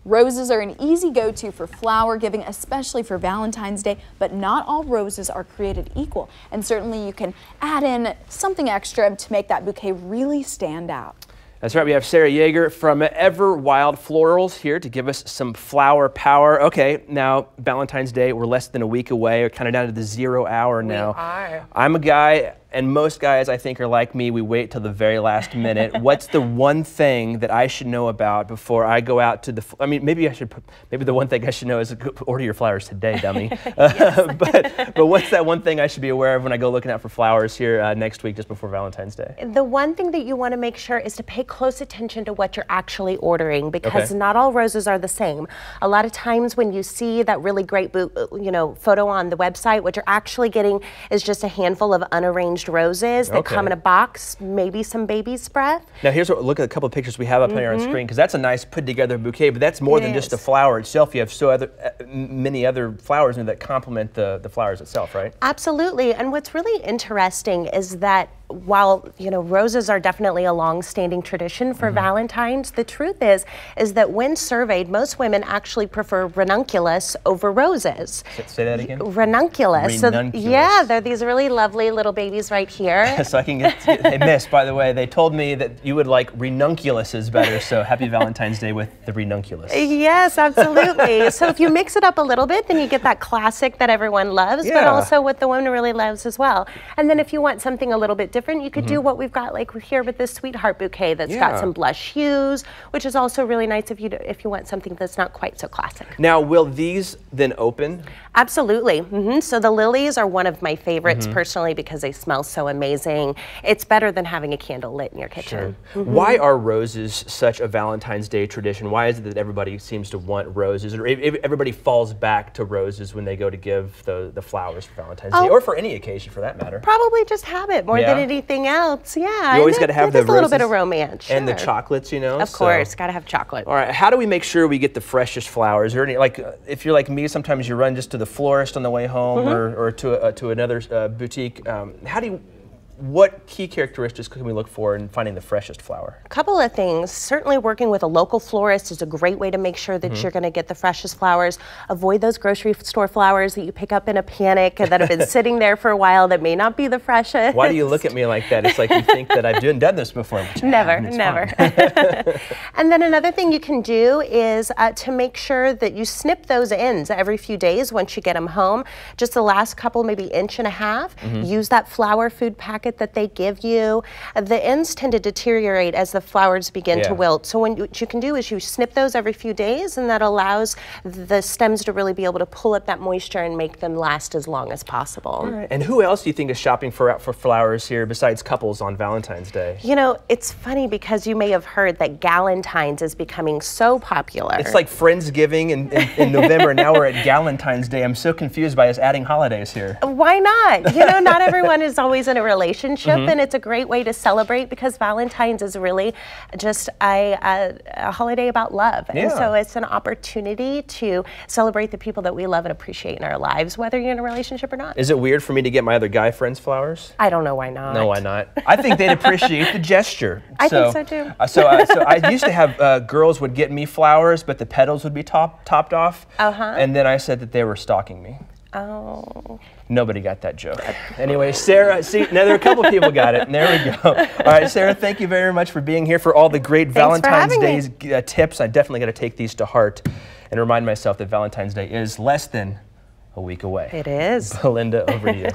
Roses are an easy go-to for flower giving, especially for Valentine's Day, but not all roses are created equal. And certainly you can add in something extra to make that bouquet really stand out. That's right, we have Sarah Jaeger from Everwild Florals here to give us some flower power. Okay, now Valentine's Day, we're less than a week away. We're kind of down to the 0 hour now. We are. I'm a guy, and most guys I think are like me, we wait till the very last minute. What's the one thing that I should know about before I go out to maybe the one thing I should know is order your flowers today, dummy. But what's that one thing I should be aware of when I go looking out for flowers here next week just before Valentine's Day? The one thing that you want to make sure is to pay close attention to what you're actually ordering, because not all roses are the same. A lot of times when you see that really great photo on the website, what you're actually getting is just a handful of unarranged roses that come in a box, maybe some baby's breath. Now look at a couple of pictures we have up here on screen, because that's a nice put together bouquet, but that's more than just the flower itself. You have many other flowers in that complement the flowers itself, right? Absolutely, and what's really interesting is that while roses are definitely a long-standing tradition for Valentine's, the truth is that when surveyed, most women actually prefer ranunculus over roses. Say that again? Ranunculus. So, yeah, they're these really lovely little babies right here. So I can hey, miss, by the way, they told me that you would like ranunculuses better, so happy Valentine's Day with the ranunculus. Yes, absolutely. So if you mix it up a little bit, then you get that classic that everyone loves, but also what the woman really loves as well. And then if you want something a little bit different, you could do what we've got like here with this sweetheart bouquet that's got some blush hues, which is also really nice if you want something that's not quite so classic. Now, will these then open? Absolutely. So the lilies are one of my favorites personally because they smell so amazing. It's better than having a candle lit in your kitchen. Why are roses such a Valentine's Day tradition? Why is it that everybody seems to want roses, or everybody falls back to roses when they go to give the flowers for Valentine's Day, or for any occasion for that matter? Probably just habit more than anything else. Yeah, you always got to have the a little bit of romance and the chocolates, Of course, got to have chocolate. All right, how do we make sure we get the freshest flowers? Or if you're like me, sometimes you run just to the florist on the way home, or to another boutique. What key characteristics can we look for in finding the freshest flower? A couple of things. Certainly working with a local florist is a great way to make sure that you're going to get the freshest flowers. Avoid those grocery store flowers that you pick up in a panic that have been sitting there for a while that may not be the freshest. Why do you look at me like that? It's like you think that I've done this before. Never, never. And then another thing you can do is to make sure that you snip those ends every few days once you get them home. Just the last couple, maybe inch and a half. Use that flower food packet that they give you. The ends tend to deteriorate as the flowers begin to wilt. So what you can do is you snip those every few days, and that allows the stems to really be able to pull up that moisture and make them last as long as possible. All right. And who else do you think is shopping for flowers here besides couples on Valentine's Day? You know, it's funny because you may have heard that Galentine's is becoming so popular. It's like Friendsgiving in November, and now we're at Galentine's Day. I'm so confused by us adding holidays here. Why not? Not everyone is always in a relationship, and it's a great way to celebrate because Valentine's is really just a holiday about love. And so it's an opportunity to celebrate the people that we love and appreciate in our lives, whether you're in a relationship or not. Is it weird for me to get my other guy friends flowers? I don't know why not. No, why not? I think they'd appreciate the gesture. I think so too. So I used to have girls would get me flowers, but the petals would be topped off. And then I said that they were stalking me. Oh. Nobody got that joke. Anyway, Sarah, see, now there are a couple people got it, and there we go. All right, Sarah, thank you very much for being here, for all the great Valentine's Day tips. I definitely got to take these to heart and remind myself that Valentine's Day is less than a week away. It is. Belinda, over to you.